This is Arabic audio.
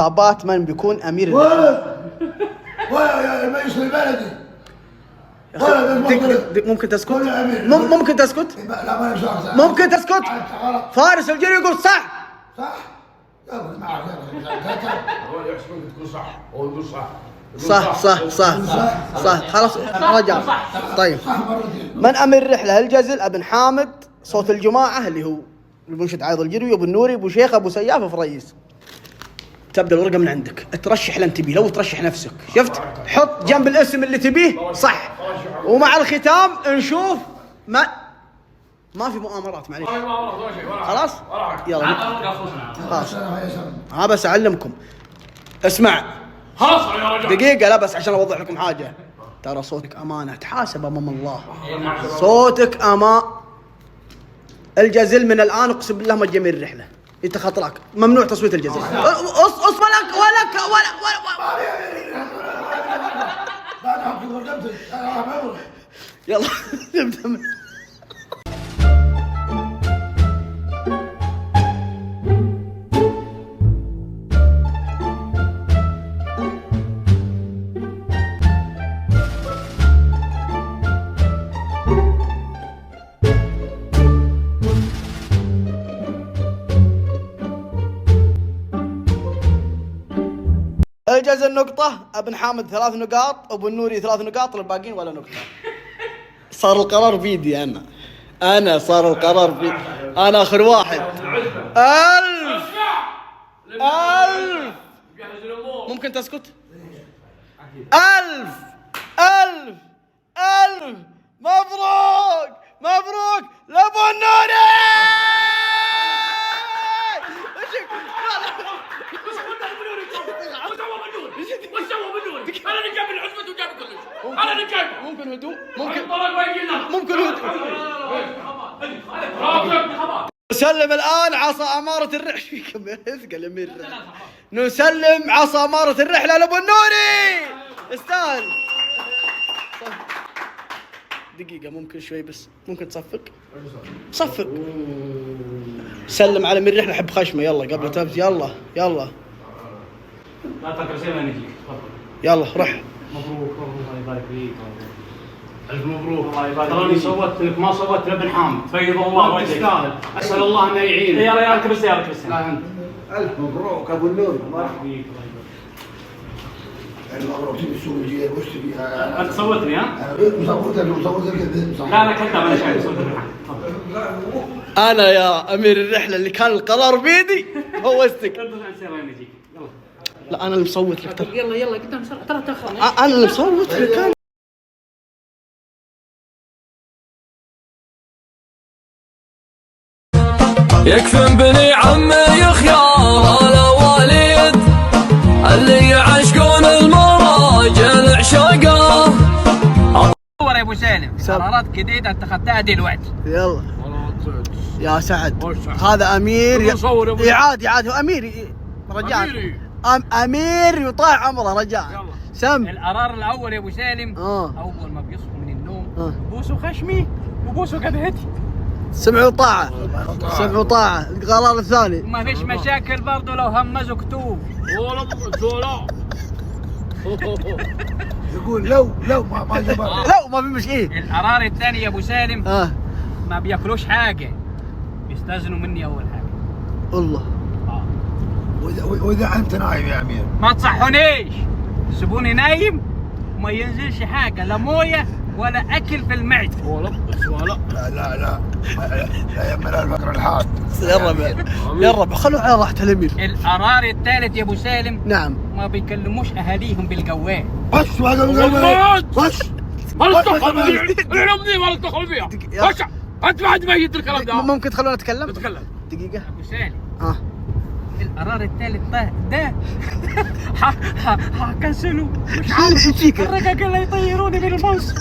خطابات من بيكون امير ولا المجلس البلدي ممكن تسكت؟ ممكن تسكت؟ لا ما يصح. ممكن تسكت؟ فارس الجري يقول صح. صح؟ يلا معك هو يحسبك تقول صح هو يقول صح. صح خلاص رجع. طيب من امير الرحله؟ الجزل، ابن حامد، صوت الجماعه اللي هو المنشد عايض الجروي، ابو النوري، ابو شيخ، ابو سياف، فريس. تبدا الورقه من عندك، ترشح لن تبيه، لو ترشح نفسك شفت حط جنب الاسم اللي تبيه صح، ومع الختام نشوف ما في مؤامرات معليش خلاص يلا خلاص. بس اعلمكم اسمع دقيقه، لا بس عشان اوضح لكم حاجه، ترى صوتك امانه تحاسب امام الله. صوتك الجزل من الان اقسم بالله ما تجميل الرحله انت خطرك ممنوع تصويت الجزل. اصبر لك ولا يلا نبدا. الجزل نقطة، ابن حامد 3 نقاط، ابو النوري 3 نقاط، الباقيين ولا نقطة. صار القرار بيدي انا صار القرار بيدي، انا اخر واحد. 1000 ممكن تسكت؟ 1000 مبروك لابو النوري. ممكن هدوء نسلم الآن عصا أمارة الرحلة. اثقل أمير الرحلة. نسلم عصا أمارة الرحلة لأبو النوري. استاهل. دقيقة ممكن شوي بس ممكن صفق. سلم على أمير الرحلة حب خشمه يلا قبل تبت. يلا لا تفكر شيء ما نجي. يلا روح. مبروك الله يبارك فيك. ألف مبروك الله يبارك فيك. تراني صوتت لك ما صوتت لابن حامد. فيض الله وجهك. تستاهل. أسأل الله أنه يعينك. يا اركب السيارة لا أنت. ألف مبروك أبو النور. الله يحييك الله يبارك. المبروك تبي السوق الجاي وش تبي؟ أنت صوتني ها؟ مصورتك لا كذاب أنا شايف صوت ابن حامد. أنا يا أمير الرحلة اللي كان القرار بيدي فوزتك. لا أنا اللي مصوت لك. يلا قدام ترى تأخر. أنا اللي مصوت لك. يكفن بني عمي خيار الوالد اللي يعشقون المراجل عشاقه. صور يا ابو سالم قرارات جديده اتخذتها دلوقتي. يلا يا سعد هذا امير يعاد هو امير رجاء. امير يطاع عمره رجاء. سم القرار الاول يا ابو سالم اول ما بيصحوا من النوم بوسوا خشمي وبوسوا جبهتي. سمعوا طاعة. القرار الثاني ما فيش مشاكل برضه لو همزوا كتوب. يقول لو ما في مشكلة. القرار الثاني يا ابو سالم ما بياكلوش حاجة، بيستأذنوا مني اول حاجة. الله. واذا انت نايم يا امير ما تصحونيش، سيبوني نايم وما ينزلش حاجة لا موية ولا اكل في المعده. لا يا من الفقر الحاد. يا رب خلوا على راحة الامير. القرار الثالث يا ابو سالم نعم ما بيكلموش اهاليهم بالجوال. بس ولا تدخل فيها. بس انت بعد ميت الكلام ده. ممكن تخلونا نتكلم؟ دقيقة ابو سالم القرار الثالث ده هكنسله. مش عارف الرجال اللي يطيروني بالباص.